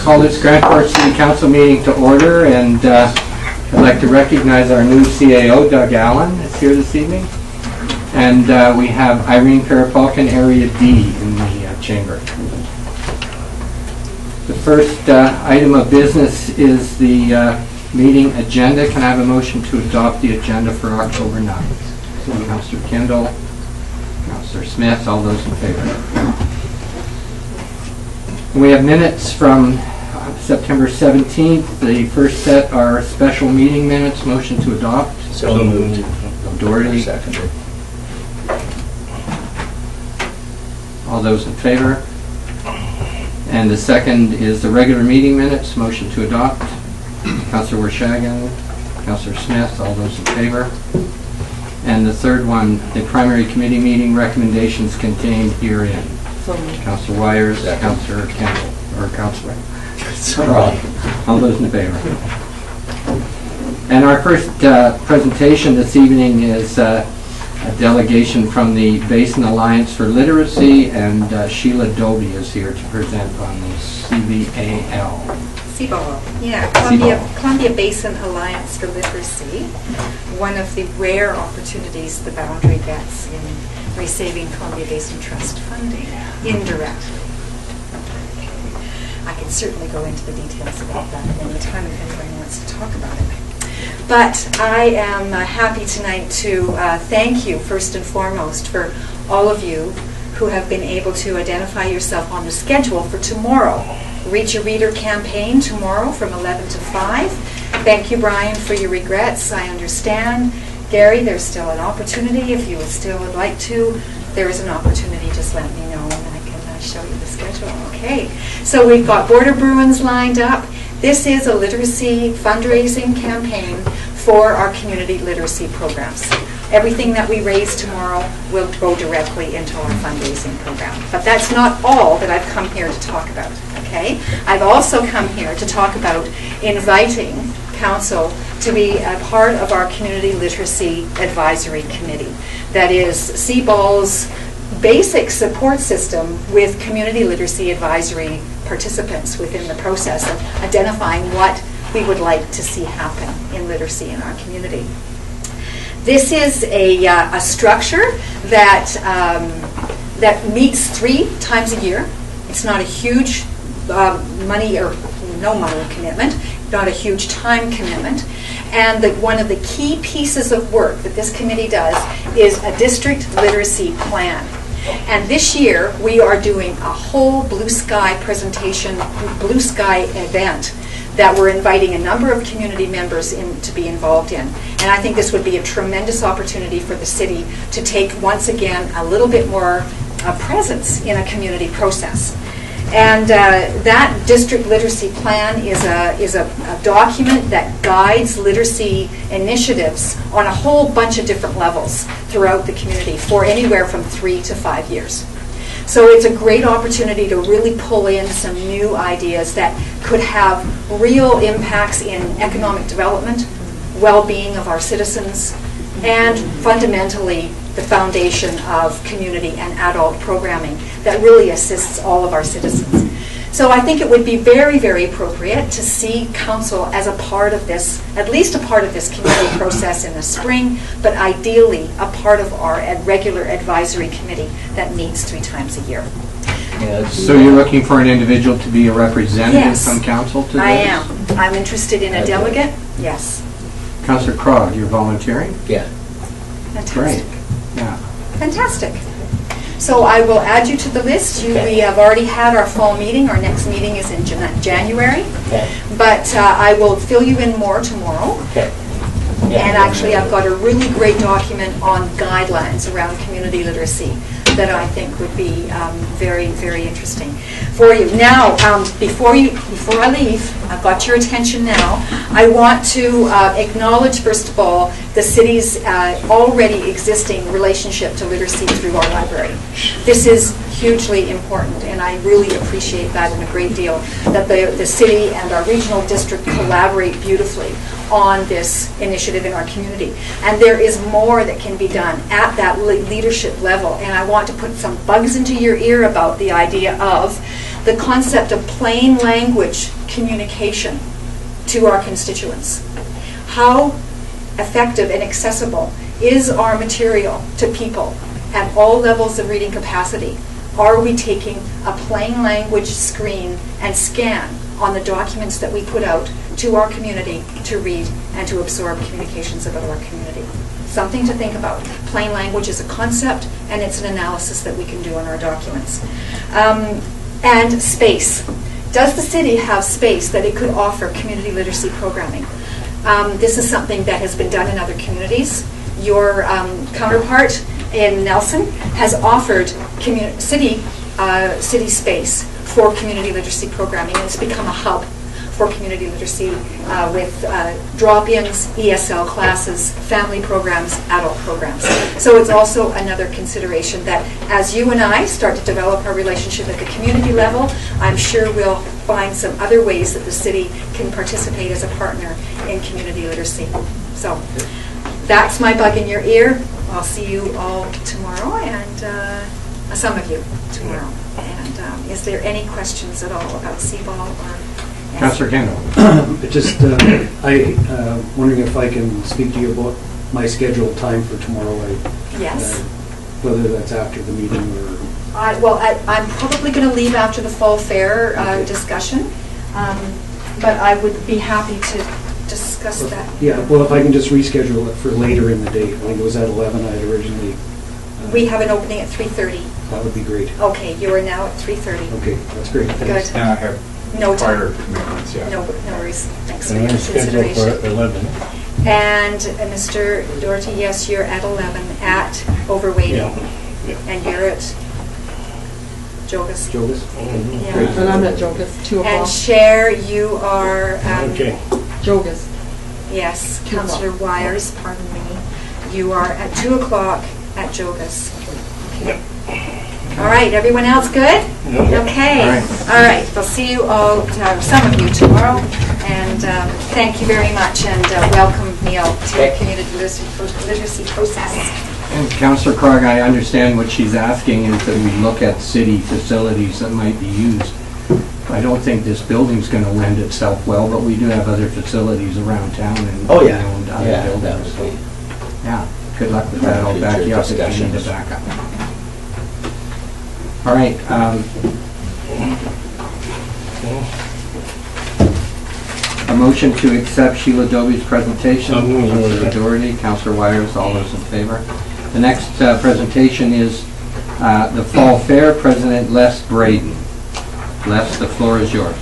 Call this Grand Forks City Council meeting to order, and I'd like to recognize our new CAO, Doug Allen, is here this evening. And we have Irene Peripalkin, Area D, in the chamber. The first item of business is the meeting agenda. Can I have a motion to adopt the agenda for October 9th? So Councillor Kendall, Councillor Smith, all those in favor. We have minutes from September 17th. The first set are special meeting minutes. Motion to adopt. So moved. Doherty. Seconded. All those in favor. And the second is the regular meeting minutes. Motion to adopt. Councillor Wershagan, Councillor Smith, all those in favor. And the third one, the primary committee meeting recommendations contained herein. Councillor Wires, Councillor Kendall, or Councillor. Sorry. All those in favor. And our first presentation this evening is a delegation from the Basin Alliance for Literacy, and Sheila Dobie is here to present on the CBAL. CBAL, yeah, Columbia Basin Alliance for Literacy. One of the rare opportunities the boundary gets in receiving Columbia Basin Trust funding indirectly. I can certainly go into the details about that at any time if anyone wants to talk about it. But I am happy tonight to thank you first and foremost for all of you who have been able to identify yourself on the schedule for tomorrow. Reach a Reader campaign tomorrow from 11 to 5. Thank you, Brian, for your regrets. I understand. Gary, there's still an opportunity. If you would like to, there is an opportunity. Just let me know and I can show you the schedule. Okay, so we've got Border Bruins lined up. This is a literacy fundraising campaign for our community literacy programs. Everything that we raise tomorrow will go directly into our fundraising program. But that's not all that I've come here to talk about, okay? I've also come here to talk about inviting Council to be a part of our Community Literacy Advisory Committee. That is CBAL's basic support system with community literacy advisory participants within the process of identifying what we would like to see happen in literacy in our community. This is a structure that that meets 3 times a year. It's not a huge money or no money commitment, not a huge time commitment. And one of the key pieces of work that this committee does is a district literacy plan. And this year we are doing a whole blue sky presentation, blue sky event that we're inviting a number of community members in to be involved in. And I think this would be a tremendous opportunity for the city to take, once again, a little bit more presence in a community process. And that district literacy plan is a document that guides literacy initiatives on a whole bunch of different levels throughout the community for anywhere from 3 to 5 years. So it's a great opportunity to really pull in some new ideas that could have real impacts in economic development, well-being of our citizens, and fundamentally the foundation of community and adult programming that really assists all of our citizens. So I think it would be very, very appropriate to see Council as a part of this, at least a part of this community process in the spring, but ideally a part of our regular advisory committee that meets 3 times a year. So you're looking for an individual to be a representative from Council to this? I am. I'm interested in a delegate. Yes. Councillor Krog, you're volunteering? Yeah. Fantastic. Great. Yeah. Fantastic. So I will add you to the list. We have already had our fall meeting. Our next meeting is in January. Okay. But I will fill you in more tomorrow. Okay. Yeah. And actually I've got a really great document on guidelines around community literacy that I think would be very, very interesting for you. Now, before I leave, I've got your attention now. I want to acknowledge, first of all, the city's already existing relationship to literacy through our library. This is hugely important, and I really appreciate that in a great deal, that the city and our regional district collaborate beautifully on this initiative in our community. And there is more that can be done at that leadership level, and I want to put some bugs into your ear about the idea of the concept of plain language communication to our constituents. How effective and accessible is our material to people at all levels of reading capacity? Are we taking a plain language screen and scan on the documents that we put out to our community to read and to absorb communications about our community? Something to think about. Plain language is a concept, and it's an analysis that we can do on our documents. And space. Does the city have space that it could offer community literacy programming? This is something that has been done in other communities. Your counterpart in Nelson has offered city space for community literacy programming, and it's become a hub for community literacy with drop-ins, ESL classes, family programs, adult programs. So it's also another consideration that as you and I start to develop our relationship at the community level, I'm sure we'll find some other ways that the city can participate as a partner in community literacy. So that's my bug in your ear. I'll see you all tomorrow, and some of you tomorrow. And is there any questions at all about CBAL or? Councillor Kendall. Just, wondering if I can speak to you about my scheduled time for tomorrow. Yes. Whether that's after the meeting or... I'm probably going to leave after the fall fair discussion, but I would be happy to discuss that. Yeah, well, if I can just reschedule it for later in the day. I think it was at 11 I had originally... we have an opening at 3:30. That would be great. Okay, you are now at 3:30. Okay, that's great. Thanks. Good. Now I have No prior time. commitments, yeah. No worries. Thanks for And your we're scheduled consideration. for 11. And Mr. Doherty, yes, you're at 11 at Overweighting. Yeah. And you're at Jogas. Jogas? Yeah. Great. And I'm at Jogas, 2 And o'clock. Cher, you are, Okay. Jogas. yes, 2 o'clock. Councillor Wires, pardon me. You are at 2 o'clock at Jogas. All right, everyone else good? Okay. All right, we'll see you all, some of you tomorrow, and thank you very much, and welcome, Neil, to the community literacy process. And Councillor Krog, I understand what she's asking is that we look at city facilities that might be used. I don't think this building's going to lend itself well, but we do have other facilities around town and Oh, yeah. owned other Yeah, that buildings. would be. Yeah, good luck with that. I'll back you up if you need to back up. All right. A motion to accept Sheila Dobie's presentation. Councillor Doherty, Councillor Wires, all those in favor. The next presentation is the Fall Fair, President Les Braden. Les, the floor is yours.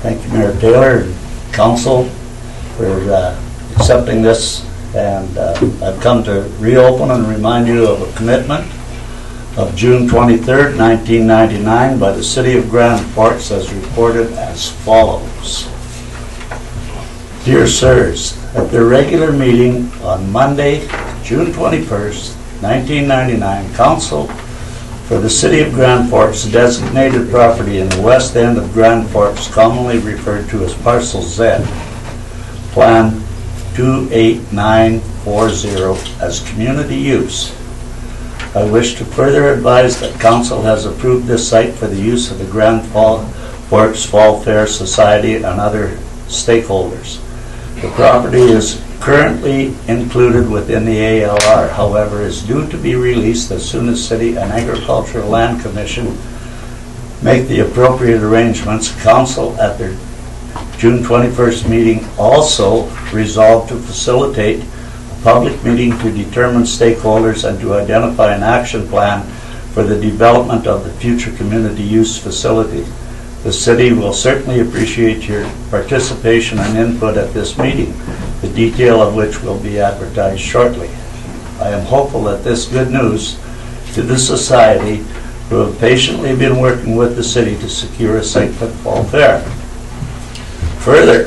Thank you, Mayor Taylor and Council, for accepting this. And I've come to reopen and remind you of a commitment of June 23rd, 1999 by the City of Grand Forks as reported as follows. Dear Sirs, at their regular meeting on Monday, June 21st, 1999, Council for the City of Grand Forks designated property in the west end of Grand Forks, commonly referred to as Parcel Z, Plan 28940 as community use. I wish to further advise that Council has approved this site for the use of the Grand Forks Fall Fair Society and other stakeholders. The property is currently included within the ALR, however, is due to be released as soon as City and Agricultural Land Commission make the appropriate arrangements. Council at their June 21st meeting also resolved to facilitate a public meeting to determine stakeholders and to identify an action plan for the development of the future community use facility. The City will certainly appreciate your participation and input at this meeting, the detail of which will be advertised shortly. I am hopeful that this good news to the Society, who have patiently been working with the City to secure a site for the Fall Fair. Further,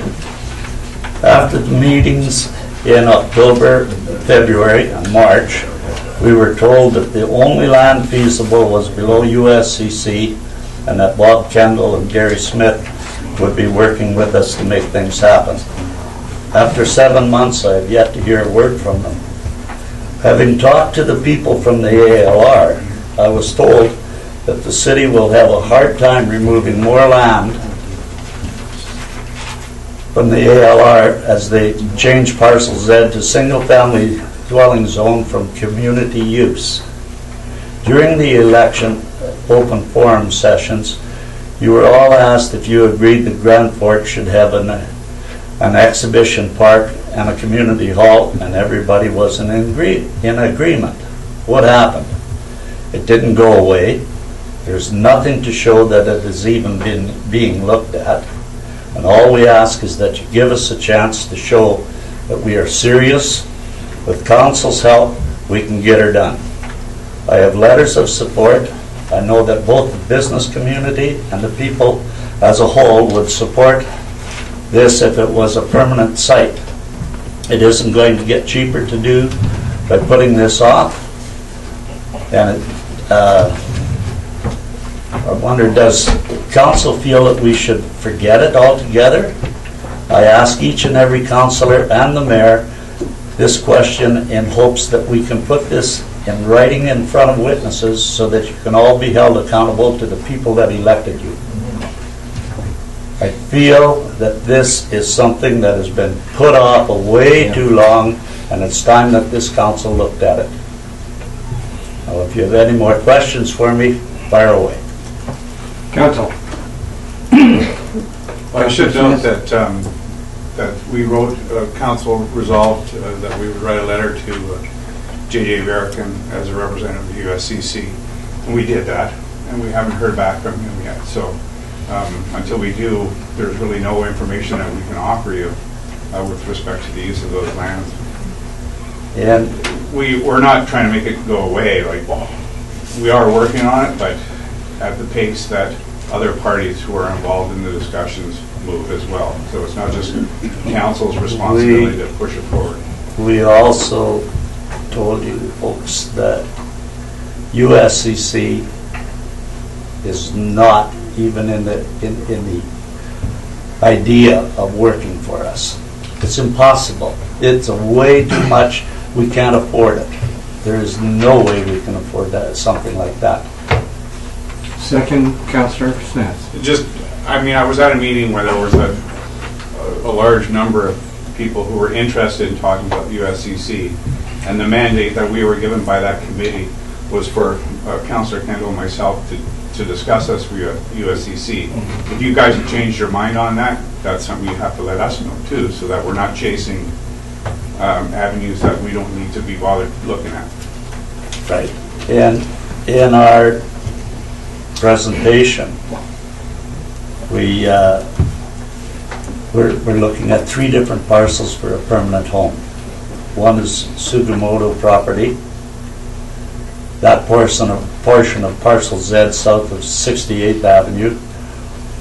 after the meetings in October, February, and March, we were told that the only land feasible was below USCC and that Bob Kendall and Gary Smith would be working with us to make things happen. After 7 months, I have yet to hear a word from them. Having talked to the people from the ALR, I was told that the city will have a hard time removing more land from the ALR as they change Parcel Z to single-family dwelling zone from community use. During the election open forum sessions, you were all asked if you agreed that Grand Forks should have an exhibition park and a community hall, and everybody was in agreement. What happened? It didn't go away. There's nothing to show that it has even been being looked at. And all we ask is that you give us a chance to show that we are serious. With council's help, we can get her done. I have letters of support. I know that both the business community and the people as a whole would support this if it was a permanent site. It isn't going to get cheaper to do by putting this off. And I wonder, does council feel that we should forget it altogether? I ask each and every councillor and the mayor this question in hopes that we can put this in writing in front of witnesses so that you can all be held accountable to the people that elected you. I feel that this is something that has been put off way too long, and it's time that this council looked at it. Now, if you have any more questions for me, fire away. Council. I should note that that we wrote, council resolved that we would write a letter to J.J. Verican as a representative of the USCC, and we did that, and we haven't heard back from him yet. So until we do, there's really no information that we can offer you with respect to the use of those lands. And we're not trying to make it go away. Like, we are working on it, but at the pace that other parties who are involved in the discussions move as well. So it's not just council's responsibility to push it forward. we also told you folks that USCC is not even in the idea of working for us. It's impossible. It's a way too much. We can't afford it. There is no way we can afford that, something like that. Second, Councillor Smith. I was at a meeting where there was a large number of people who were interested in talking about the USCC, and the mandate that we were given by that committee was for Councillor Kendall and myself to discuss this for USCC. If you guys have changed your mind on that, that's something you have to let us know too, so that we're not chasing avenues that we don't need to be bothered looking at. Right. And in our presentation, we're looking at 3 different parcels for a permanent home. One is Sugimoto property. That portion of parcel Z south of 68th Avenue,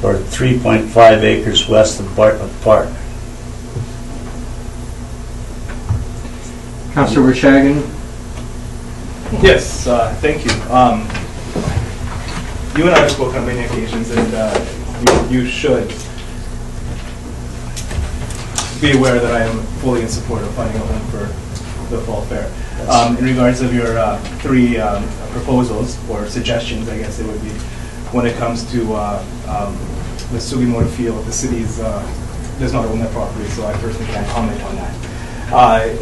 or 3.5 acres west of Bartlett Park. Councillor Wershagen. Yes, thank you. You and I have spoken on many occasions, and you should be aware that I am fully in support of finding a home for the Fall Fair. In regards of your 3 proposals, or suggestions, I guess it would be, when it comes to the Sugimoto field, the city does not own that property, so I personally can't comment on that.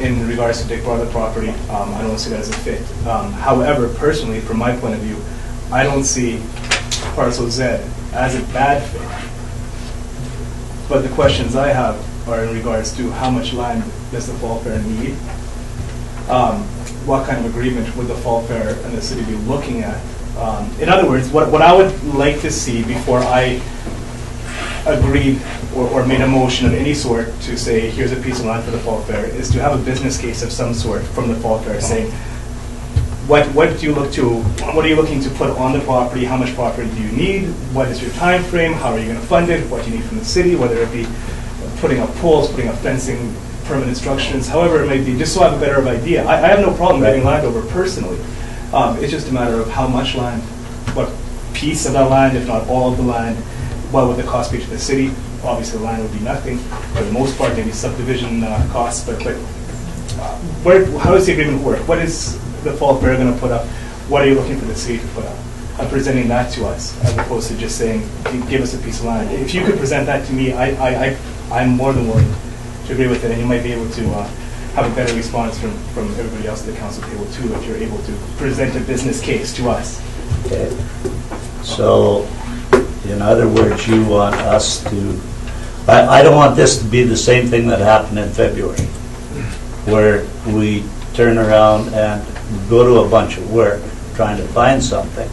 In regards to Dick Bartlett property, I don't see that as a fit. However, personally, from my point of view, I don't see Parcel Z as a bad fit. But the questions I have are in regards to how much land does the Fall Fair need? What kind of agreement would the Fall Fair and the city be looking at? In other words, what I would like to see before I agreed or made a motion of any sort to say, here's a piece of land for the Fall Fair, is to have a business case of some sort from the Fall Fair saying, what are you looking to put on the property? How much property do you need? What is your time frame? How are you going to fund it? What do you need from the city? Whether it be putting up poles, putting up fencing, permanent structures, however it may be, just so I have a better idea. I have no problem getting land over personally. It's just a matter of how much land, what piece of that land, if not all of the land, what would the cost be to the city, obviously the land would be nothing for the most part, maybe subdivision costs, but how does the agreement work? What is the Fall Fair going to put up? What are you looking for the city to put up? I'm presenting that to us, as opposed to just saying, give us a piece of land. If you could present that to me, I'm more than willing to agree with it, and you might be able to have a better response from everybody else at the council table too, if you're able to present a business case to us. Okay. So, in other words, you want us to, I don't want this to be the same thing that happened in February, where we turn around and go to a bunch of work trying to find something,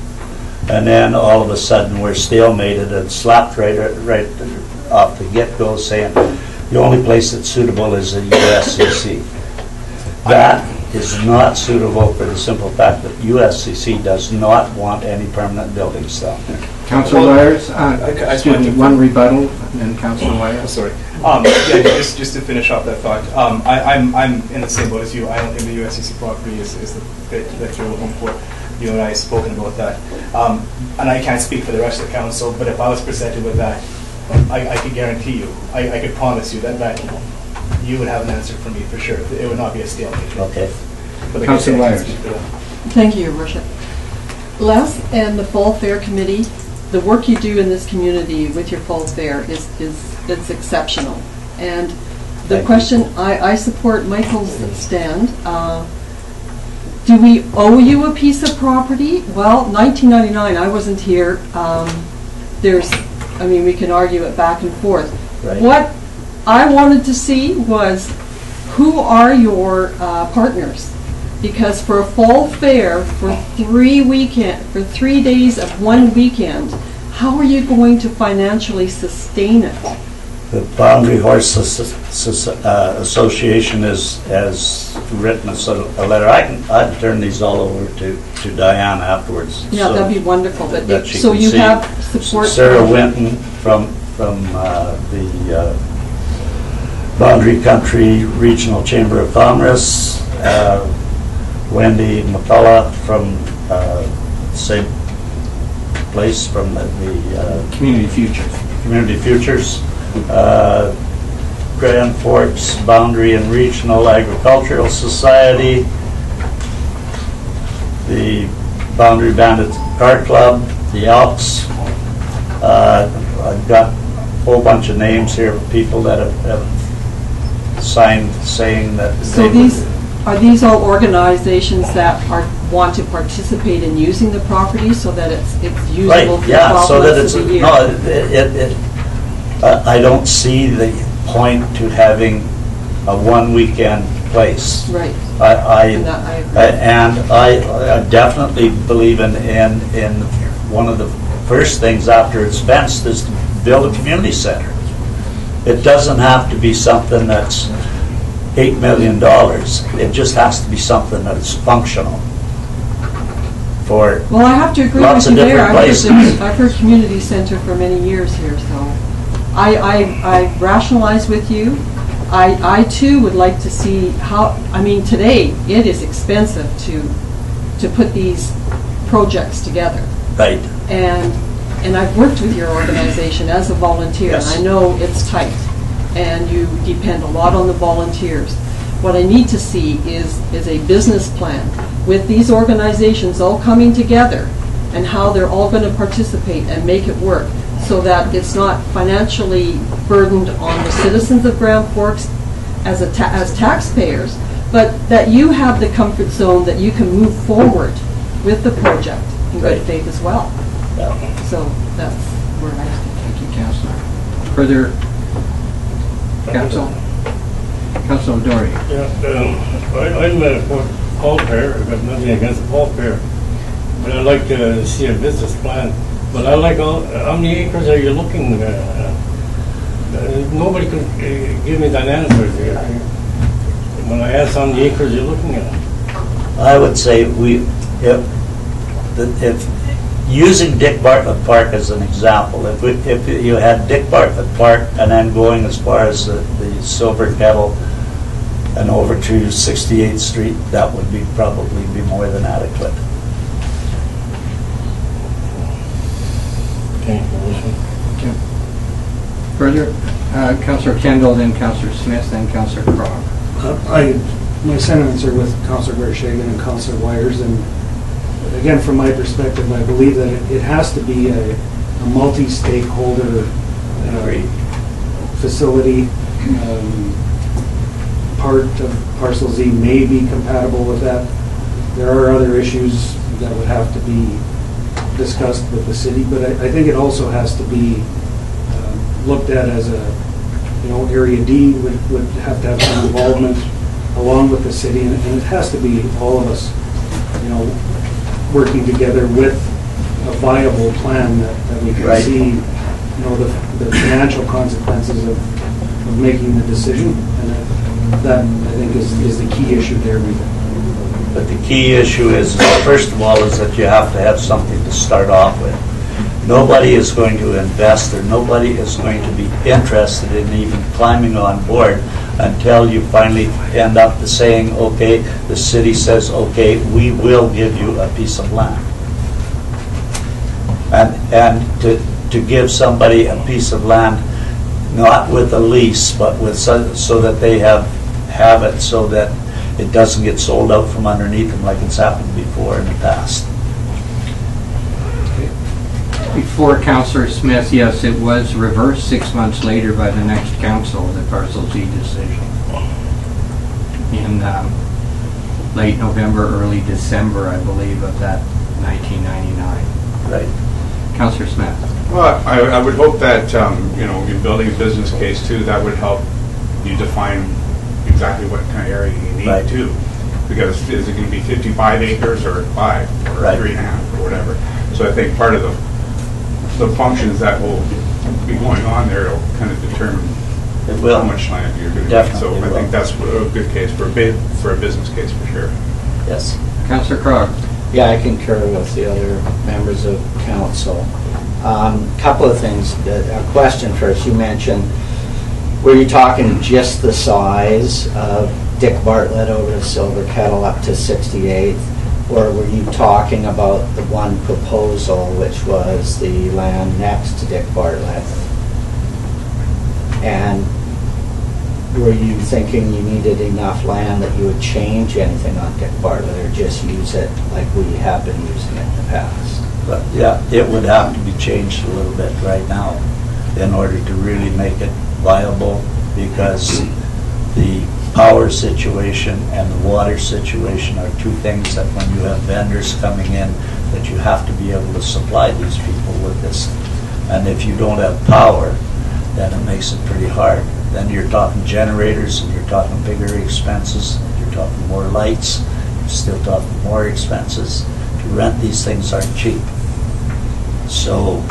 and then all of a sudden we're stalemated and slapped right off the get-go saying the only place that's suitable is the USCC. That is not suitable for the simple fact that USCC does not want any permanent buildings down there. Councillor Wires, excuse me, one rebuttal, and then Councillor Wires. Sorry. Yeah, just to finish off that thought, I'm in the same boat as you. I don't think the USCC property is the fit that you're looking for. You and I have spoken about that. And I can't speak for the rest of the council, but if I was presented with that, I could guarantee you, I could promise you that you would have an answer for me for sure. It would not be a stalemate. Okay. But Councillor Wires. Thank you, Your Worship. Les and the Fall Fair Committee, the work you do in this community with your Fall Fair is exceptional. And the question, I support Michael's stand. Do we owe you a piece of property? Well, 1999, I wasn't here. We can argue it back and forth. Right. What I wanted to see was, who are your partners? Because for a fall fair, for 3 days of one weekend, how are you going to financially sustain it? The Boundary Horse Association has written us a letter. I'd turn these all over to Diane afterwards. Yeah, so that'd be wonderful. But that she so can you see. have support. Sarah Winton from the Boundary Country Regional Chamber of Commerce, Wendy McCullough from same place from the Community Futures. Community Futures, Grand Forks Boundary and Regional Agricultural Society, the Boundary Bandit Car Club, the Alps. I've got a whole bunch of names here of people that have signed saying that. So are these all organizations that want to participate in using the property so that it's usable right, for yeah, 12 so that months it's of the year? No, I don't see the point to having a one weekend place. Right. I agree. definitely believe in one of the first things after it's fenced is to build a community center. It doesn't have to be something that's $8 million. It just has to be something that is functional for Well, I have to agree lots with you of there. different places. I've heard community center for many years here, so I rationalize with you. I too would like to see how, today it is expensive to put these projects together. Right. And I've worked with your organization as a volunteer, Yes. and I know it's tight, and you depend a lot on the volunteers. What I need to see is a business plan with these organizations all coming together and how they're all going to participate and make it work so that it's not financially burdened on the citizens of Grand Forks as taxpayers, but that you have the comfort zone that you can move forward with the project in good Right. faith as well. Yeah. So that's where I stand. Thank you, Councillor. Further, Council? Councillor Dory. Yeah, I'm a Fall Fair. I've got nothing against the Fall Fair, but I'd like to see a business plan. But I like how many acres are you looking at? Nobody could give me that answer when I asked how many acres you're looking at. I would say if using Dick Bartlett Park as an example, if you had Dick Bartlett Park and then going as far as the Silver Kettle and over to 68th Street, that would probably be more than adequate. Further, Councillor Kendall, then Councillor Smith, then Councillor Crog. My sentiments are with Councillor Vershegen and Councillor Wires, and again, from my perspective, I believe that it has to be a multi-stakeholder facility. Part of Parcel Z may be compatible with that. There are other issues that would have to be discussed with the city, but I think it also has to be looked at as a, Area D would have to have some involvement along with the city, and it has to be all of us, working together with a viable plan that we can see, the financial consequences of making the decision, and that I think is the key issue there. But the key issue is, first of all, is that you have to have something to start off with. Nobody is going to invest, or nobody is going to be interested in even climbing on board until you finally end up saying, okay, the city says, okay, we will give you a piece of land. And to give somebody a piece of land, not with a lease, but with so that they have it so that it doesn't get sold out from underneath them like it's happened before in the past. Before Councillor Smith, yes, it was reversed 6 months later by the next council, the Parcel Z decision. In late November, early December, I believe, of that 1999. Right. Councillor Smith. Well, I would hope that, in building a business case too, that would help you define exactly what kind of area you need too. Because is it going to be 55 acres or 5 or 3.5 or whatever? So I think part of the functions that will be going on there will kind of determine how much land you're going to need. So I think that's a good case for a business case for sure. Yes. Councillor Crog. Yeah, I concur with the other members of council. Couple of things. A question first. You mentioned, were you talking just the size of Dick Bartlett over to Silver Kettle up to 68th, or were you talking about the one proposal, which was the land next to Dick Bartlett? And were you thinking you needed enough land that you would change anything on Dick Bartlett, or just use it like we have been using it in the past? But yeah, it would have to be changed a little bit right now in order to really make it viable, because the power situation and the water situation are two things that when you have vendors coming in, that you have to be able to supply these people with this. And if you don't have power, then it makes it pretty hard. Then you're talking generators, and you're talking bigger expenses, you're talking more lights, you're still talking more expenses. To rent these things aren't cheap. So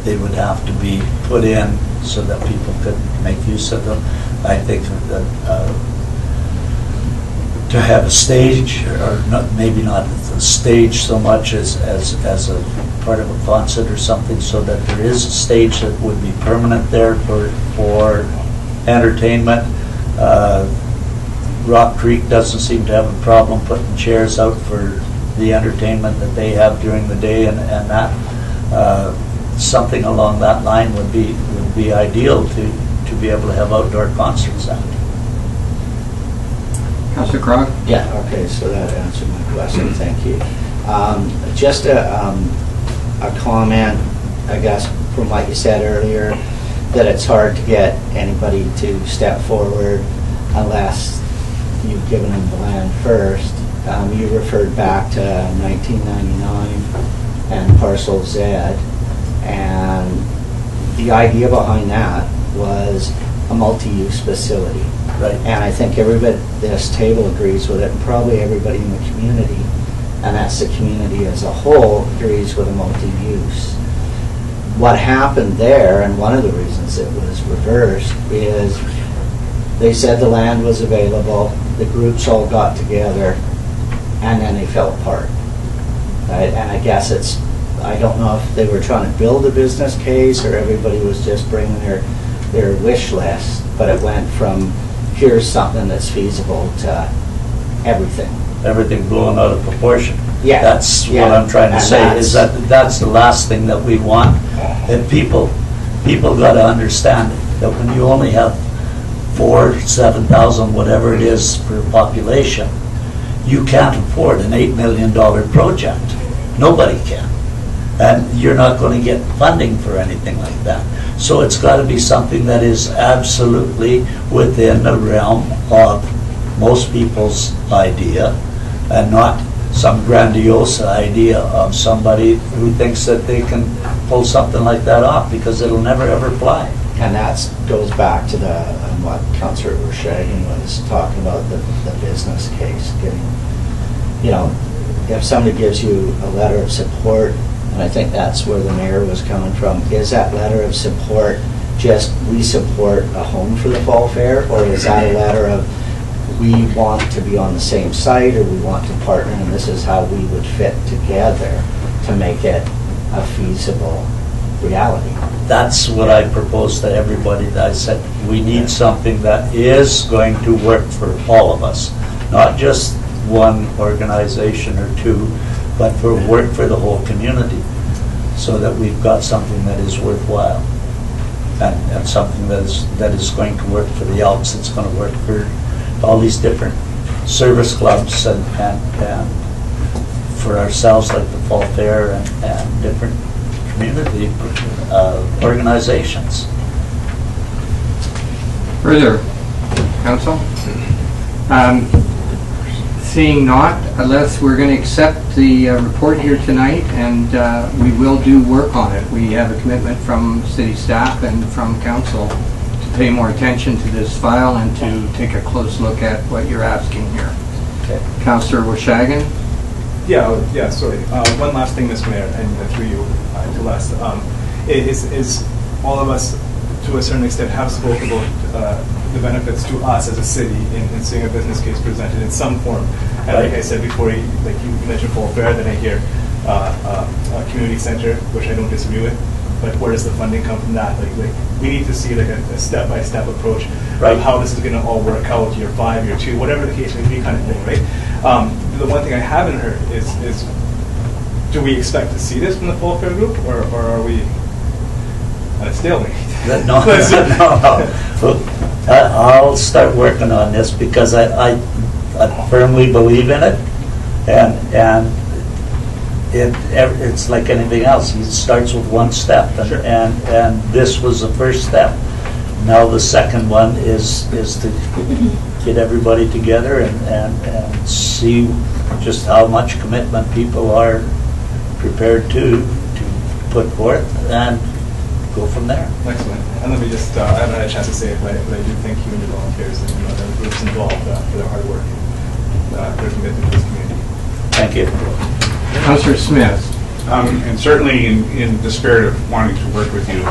they would have to be put in so that people could make use of them. I think that to have a stage, or not, maybe not a stage so much as a part of a concert or something, so that there is a stage that would be permanent there for entertainment. Rock Creek doesn't seem to have a problem putting chairs out for the entertainment that they have during the day, and that something along that line would be ideal to be able to have outdoor concerts at. Councillor Crog? Yeah, okay, so that answered my question, thank you. Just a comment, I guess, from what you said earlier, that it's hard to get anybody to step forward unless you've given them the land first. You referred back to 1999 and Parcel Z, and the idea behind that was a multi-use facility. Right. And I think everybody at this table agrees with it, and probably everybody in the community, and that's the community as a whole, agrees with a multi-use. What happened there, and one of the reasons it was reversed, is they said the land was available, the groups all got together, and then they fell apart. Right? And I guess I don't know if they were trying to build a business case or everybody was just bringing their wish list, but it went from here's something that's feasible to everything. Everything blown out of proportion. Yeah. That's what I'm trying to say, is that that's the last thing that we want. And people people got to understand that when you only have 7,000, whatever it is per population, you can't afford an $8 million project. Nobody can. And you're not going to get funding for anything like that. So it's got to be something that is absolutely within the realm of most people's idea, and not some grandiose idea of somebody who thinks that they can pull something like that off, because it'll never ever fly. And that goes back to what Councillor Verschagen was talking about, the business case. If somebody gives you a letter of support, and I think that's where the mayor was coming from, is that letter of support just we support a home for the fall fair, or is that a letter of we want to be on the same site, or we want to partner, and this is how we would fit together to make it a feasible reality? That's what I proposed to everybody. I said, we need something that is going to work for all of us, not just one organization or two, but for work for the whole community, so that we've got something that is worthwhile, and something that is going to work for the Elks. It's going to work for all these different service clubs, and for ourselves, like the Fall Fair, and different community organizations. Further, Council? Seeing not, unless we're going to accept the report here tonight, and we will do work on it. We have a commitment from city staff and from council to pay more attention to this file and to take a close look at what you're asking here. Okay. Councillor Verschagen? Yeah, sorry. One last thing, Mr. Mayor, and through you to last, is all of us, to a certain extent, have spoken about the benefits to us as a city in seeing a business case presented in some form. And like I said before, like you mentioned Fall Fair, then I hear a community center, which I don't disagree with. But where does the funding come from that? Like we need to see like a step-by-step approach of how this is going to all work out, year 5, year 2, whatever the case may be, kind of thing, right? The one thing I haven't heard is do we expect to see this from the Fall Fair group, or are we at a stalemate? No. I'll start working on this, because I firmly believe in it, and it's like anything else. It starts with one step, and this was the first step. Now the second one is to get everybody together and see just how much commitment people are prepared to put forth, and go from there. Excellent. And let me just, I haven't had a chance to say it, but I do thank you and your volunteers and the groups involved for their hard work and their commitment to this community. Thank you. Councillor Smith? And certainly in the spirit of wanting to work with you,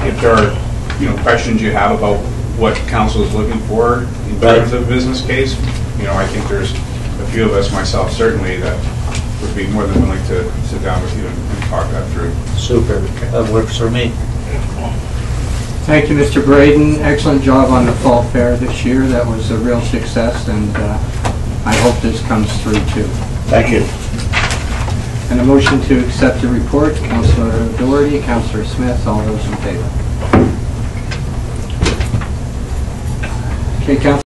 if there are questions you have about what council is looking for in terms of business case, I think there's a few of us, myself certainly, that would be more than willing to sit down with you and talk that through. Super. That works for me. Thank you, Mr. Braden. Excellent job on the Fall Fair this year. That was a real success, and I hope this comes through too. Thank you. And a motion to accept the report, Councillor Doherty, Councillor Smith, all those in favor. Okay, Councillor.